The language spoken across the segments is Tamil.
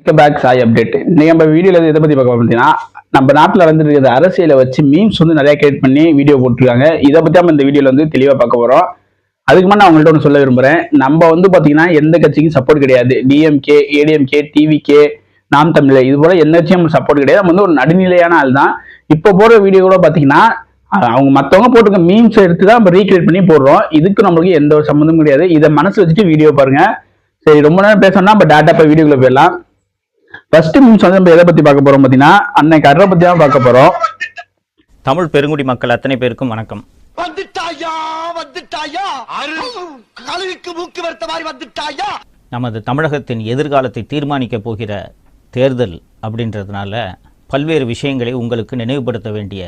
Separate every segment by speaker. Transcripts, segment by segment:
Speaker 1: Back Sai update. இன்னைக்கு நம்ம வீடியோல இதை பத்தி பார்க்க பார்த்தீங்கன்னா, நம்ம நாட்டில் வந்துருக்கிற அரசியலை வச்சு மீம்ஸ் வந்து நிறைய கிரியேட் பண்ணி வீடியோ போட்டுருக்காங்க. இதை பத்தி நம்ம இந்த வீடியோல வந்து தெளிவா பார்க்க போறோம். அதுக்கு முன்னாடி நான் உங்கள்கிட்ட ஒன்று சொல்ல விரும்புறேன். நம்ம வந்து பாத்தீங்கன்னா எந்த கட்சிக்கும் சப்போர்ட் கிடையாது. டிஎம்கே, ஏடிஎம்கே, டிவிகே, நாம் தமிழர் இது போல எந்த கட்சியும் நம்ம சப்போர்ட் கிடையாது. நம்ம வந்து ஒரு நடுநிலையான ஆள் தான். இப்போ போடுற வீடியோ கூட பாத்தீங்கன்னா அவங்க மற்றவங்க போட்டிருக்க மீம்ஸ் எடுத்து தான் நம்ம ரீக்ரியேட் பண்ணி போடுறோம். இதுக்கு நம்மளுக்கு எந்த ஒரு சம்மந்தமும் கிடையாது. இதை மனசு வச்சுட்டு வீடியோ பாருங்க. சரி, ரொம்ப நேரம் பேசணும்னா நம்ம டேட்டா போய் வீடியோக்குள்ள போயிடலாம். ஃபர்ஸ்ட் மீம்ஸ் வந்து நம்ம எதை பத்தி பார்க்க போறோம் பாத்தீங்கன்னா, அன்னை கர்ரை பத்தி தான் பார்க்க போறோம்.
Speaker 2: தமிழ் பெருங்குடி மக்கள் அத்தனை பேருக்கும் வணக்கம். நமது தமிழகத்தின் எதிர்காலத்தை தீர்மானிக்க போகிற தேர்தல் அப்படின்றதுனால பல்வேறு விஷயங்களை உங்களுக்கு நினைவுபடுத்த வேண்டிய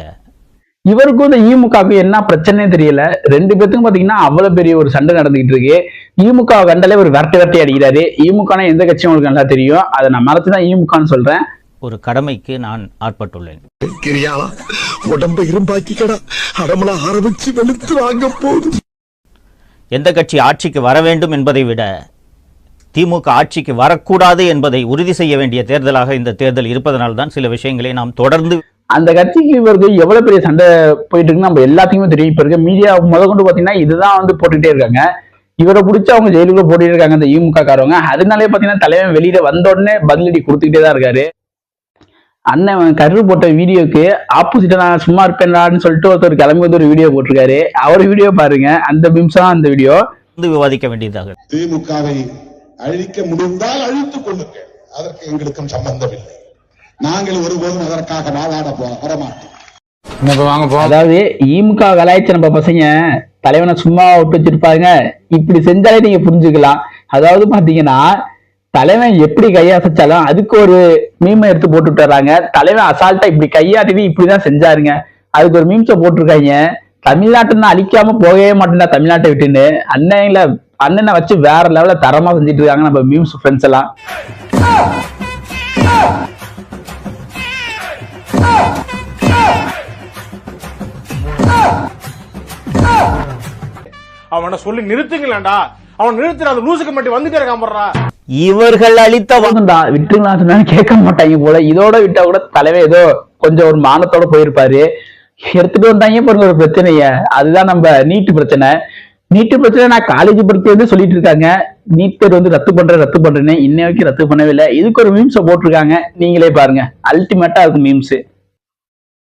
Speaker 1: இவருக்கும் இந்த ஈமுகவுக்கு என்ன பிரச்சனையே தெரியல. ரெண்டு பேருக்கும் பாத்தீங்கன்னா அவ்வளவு பெரிய ஒரு சண்டை நடந்துகிட்டு இருக்கு. ஈமுக கண்டாலே ஒரு விரட்டி அடிக்கிறாரு. ஈமுகனா எந்த கட்சியும் உங்களுக்கு நல்லா தெரியும். அதை நான் மறந்துதான் ஈமுகான்னு சொல்றேன்.
Speaker 2: ஒரு கடமைக்கு நான் ஆட்பட்டுள்ளேன்.
Speaker 3: உடம்பை இரும்பாக்கிக்கடா, அடமலா ஆரம்பிச்சு வெளுத்து வாங்க போதும்.
Speaker 2: எந்த கட்சி ஆட்சிக்கு வர வேண்டும் என்பதை விட திமுக ஆட்சிக்கு வரக்கூடாது என்பதை உறுதி செய்ய வேண்டிய தேர்தலாக இந்த தேர்தல் இருப்பதனால்தான் சில விஷயங்களை நாம் தொடர்ந்து
Speaker 1: அந்த கட்சிக்கு இவருக்கு எவ்வளவு பெரிய சண்டை போயிட்டு இருக்குன்னு நம்ம எல்லாத்துக்குமே தெரியும். இப்ப இருக்க மீடியா கொண்டு பாத்தீங்கன்னா இதுதான் வந்து போட்டுக்கிட்டே இருக்காங்க. இவரை பிடிச்சி அவங்க ஜெயிலுக்குள்ள போட்டுட்டு இருக்காங்க இந்த ஈமுக காரவங்க. அதனாலே பாத்தீங்கன்னா தலைவன் வெளியில வந்த உடனே பதிலடி கொடுத்துக்கிட்டே தான் இருக்காரு. அண்ணன் கரு போட்ட வீடியோக்கு ஆப்போசிட்டா நான் சும்மா இருப்பேன்டான்னு சொல்லிட்டு ஒருத்தர் கிளம்பி வந்து ஒரு வீடியோ போட்டிருக்காரு. அவர் வீடியோ பாருங்க. அந்த பிம்ஸா அந்த வீடியோ
Speaker 2: வந்து விவாதிக்க வேண்டியதாக.
Speaker 4: திமுகவை அழிக்க முடிந்தால் அழித்துக் கொள்ளுங்கள், அதற்கு எங்களுக்கும் சம்பந்தம் இல்லை. நாங்கள் ஒருபோதும் அதற்காக வாதாட வரமாட்டோம்.
Speaker 1: அதாவது ஈமுக கலாய்ச்ச நம்ம பசங்க தலைவனை சும்மா விட்டு வச்சிருப்பாங்க. இப்படி செஞ்சாலே நீங்க புரிஞ்சுக்கலாம். அதாவது பாத்தீங்கன்னா தலைவன் எப்படி கையாசைச்சாலும் அதுக்கு ஒரு மீமை எடுத்து போட்டு விட்டுறாங்க. தலைவன் அசால்ட்டா இப்படி கையாட்டி இப்படிதான் செஞ்சாருங்க. அதுக்கு ஒரு மீம்ஸை போட்டிருக்காங்க. தமிழ்நாட்டுன்னு அழிக்காம போகவே மாட்டேன்டா தமிழ்நாட்டை விட்டுன்னு. அண்ணனை வச்சு வேற லெவல்ல தரமா செஞ்சுட்டு இருக்காங்க நம்ம மீம்ஸ் ஃப்ரெண்ட்ஸ் எல்லாம்.
Speaker 5: அவனை சொல்லி நிறுத்துங்களா, அவன் நிறுத்துற அந்த லூசுக்கு மட்டும் வந்துட்டே இருக்காமறா.
Speaker 2: இவர்கள் அளித்த
Speaker 1: விட்டுங்களா சொன்னாலும் கேட்க மாட்டாங்க போல. இதோட விட்டா கூட தலைவர் ஏதோ கொஞ்சம் ஒரு மானத்தோட போயிருப்பாரு. எடுத்துட்டு வந்தாங்க பாருங்க ஒரு பிரச்சனைய. அதுதான் நம்ம நீட்டு பிரச்சனை. நீட்டு பிரச்சனை நான் காலேஜ் படிக்க வந்து சொல்லிட்டு இருக்காங்க. நீட் தேர்வு வந்து ரத்து பண்றேன்னு இன்ன வரைக்கும் ரத்து பண்ணவே இல்லை. இதுக்கு ஒரு மீம்ஸை போட்டிருக்காங்க. நீங்களே பாருங்க, அல்டிமேட்டா இருக்கும் மீம்ஸ்.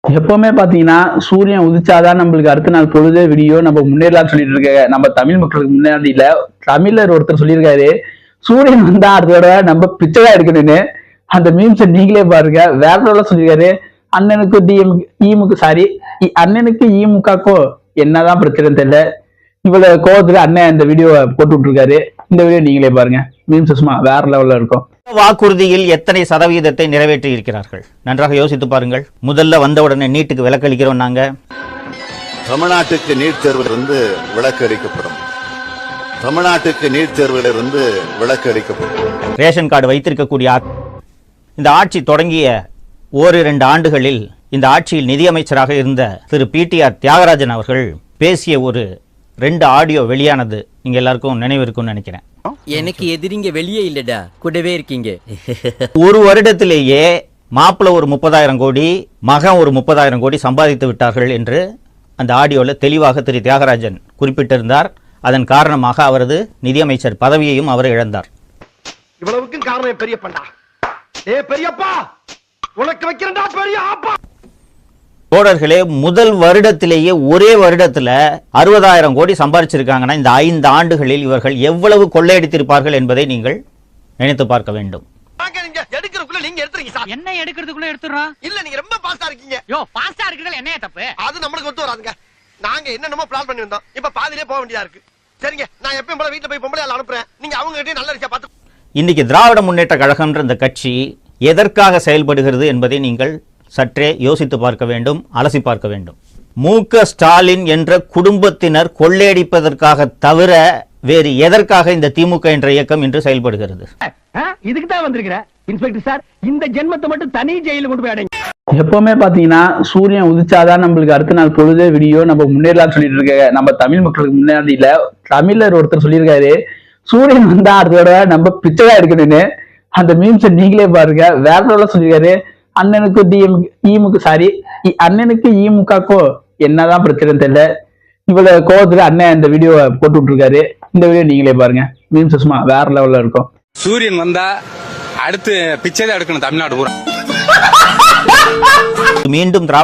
Speaker 1: எப்பவுமே பாத்தீங்கன்னா சூரியன் உதிச்சாதான் நம்மளுக்கு அடுத்த நாள் பொழுது வீடியோ நம்ம முன்னேறலாம் சொல்லிட்டு இருக்காங்க. நம்ம தமிழ் மக்களுக்கு முன்னாடியில தமிழர் ஒருத்தர் சொல்லியிருக்காரு, சூரியன் வந்தா அடுத்த தடவை நம்ம பிச்சைதான் எடுக்கணும்னு. அந்த மீம்ஸை நீங்களே பாருங்க. வேற சொல்லியிருக்காரு, அண்ணனுக்கு அண்ணனுக்கு ஈமுகக்கோ என்னதான் பிரச்சனை தெரியல. இவ்வளவு கோவத்துல அண்ணன் இந்த வீடியோ போட்டு விட்டுருக்காரு. இந்த வீடியோ நீங்களே பாருங்க. மீம்ஸ் சும்மா வேற லெவல்ல இருக்கும்.
Speaker 2: வாக்குறுதியில் எத்தனை சதவீதத்தை நிறைவேற்றி இருக்கிறார்கள் நன்றாக யோசித்து பாருங்கள். முதல்ல வந்தவுடனே நீட்டுக்கு விலக்களிக்கிறோம். நாங்க
Speaker 6: தமிழ்நாட்டுக்கு நீட் தேர்விலிருந்து விலக்கு அளிக்கப்படும்.
Speaker 2: ரேஷன் கார்டு வைத்திருக்கக்கூடிய இந்த ஆட்சி தொடங்கிய ஓரிரண்டு ஆண்டுகளில் இந்த ஆட்சியில் நிதியமைச்சராக இருந்த திரு பிடிஆர் தியாகராஜன் அவர்கள் பேசிய ஒரு 2 ஆடியோ வெளியானது நீங்க எல்லாருக்கும் நினைவு இருக்கும்னு நினைக்கிறேன்.
Speaker 7: எனக்கு எதிரிங்க வெளியே இல்லடா, கூடவே இருக்கீங்க.
Speaker 2: ஒரு வருடத்திலேயே மாப்பிள்ள ஒரு 30,000 கோடி, மகன் ஒரு 30,000 கோடி சம்பாதித்து விட்டார்கள் என்று அந்த ஆடியோல தெளிவாக திரு தியாகராஜன் குறிப்பிட்டிருந்தார். அதன் காரணமாக அவரது நிதியமைச்சர் பதவியையும் அவர் இழந்தார்.
Speaker 5: இவ்வளவுக்கும் காரணம் பெரியப்பா. பெரியப்பா உனக்கு வைக்கிறேன்டா பெரிய ஆப்பா.
Speaker 2: தோழர்களே, முதல் வருடத்திலேயே ஒரே வருடத்துல 60,000 கோடி சம்பாதிச்சிருக்காங்கன்னா இந்த 5 ஆண்டுகளில் இவர்கள் எவ்வளவு கொள்ளையடித்திருப்பார்கள் என்பதை நீங்கள் நினைத்து பார்க்க வேண்டும்.
Speaker 8: நீங்க எடுத்துறீங்க சார். என்ன எடுக்கிறதுக்குள்ள எடுத்துறோம். இல்ல நீங்க ரொம்ப பாஸ்டா இருக்கீங்க. யோ பாஸ்டா இருக்குறது என்னைய தப்பு. அது நமக்கு ஒத்து வராதுங்க. நாங்க என்னென்னமோ பிளான் பண்ணி வந்தோம். இப்ப பாதியிலே போக வேண்டியதா இருக்கு. சரிங்க, நான் எப்பவும் போல வீட்டுல போய் பொம்பளையால அனுப்புறேன். நீங்க அவங்க கிட்ட நல்ல விஷயம் பார்த்து. இன்னைக்கு
Speaker 2: திராவிட முன்னேற்ற கழகம்ன்ற இந்த கட்சி எதற்காக செயல்படுகிறது என்பதை நீங்கள் சற்றே யோசித்து பார்க்க வேண்டும், அலசி பார்க்க வேண்டும். மு.க. ஸ்டாலின் என்ற குடும்பத்தினர் கொள்ளையடிப்பதற்காக தவிர வேறு எதற்காக இந்த திமுக என்ற இயக்கம் இன்று செயல்படுகிறது?
Speaker 5: இதுக்கு தான் வந்திருக்கிற இன்ஸ்பெக்டர் சார். இந்த ஜென்மத்தை மட்டும் தனி ஜெயில கொண்டு போய் அடைங்க.
Speaker 1: எப்பவுமே பாத்தீங்கன்னா சூரியன் உதிச்சாதான் நம்மளுக்கு அடுத்த நாள் பொழுது வீடியோ நம்ம முன்னேறலாம் சொல்லிட்டு இருக்காங்க. நம்ம தமிழ் மக்களுக்கு முன்னாடியில தமிழர் ஒருத்தர் சொல்லியிருக்காரு, சூரியன் வந்தா அடுத்த தடவை நம்ம பிச்சைதான் எடுக்கணும்னு. அந்த மீம்ஸை நீங்களே பாருங்க. வேற லெவல்ல சொல்லிருக்காரு. அண்ணனுக்கு அண்ணனுக்கு ஈமுகக்கும் என்னதான் பிரச்சனை தெரியல. இவ்வளவு கோவத்துல அண்ணன் இந்த வீடியோவை போட்டு விட்டுருக்காரு. இந்த வீடியோ நீங்களே பாருங்க. மீம்ஸ் சும்மா வேற லெவல்ல இருக்கும்.
Speaker 9: சூரியன் வந்தா அடுத்து பிச்சை தான் எடுக்கணும் தமிழ்நாடு பூரா.
Speaker 2: மீண்டும் திராவிட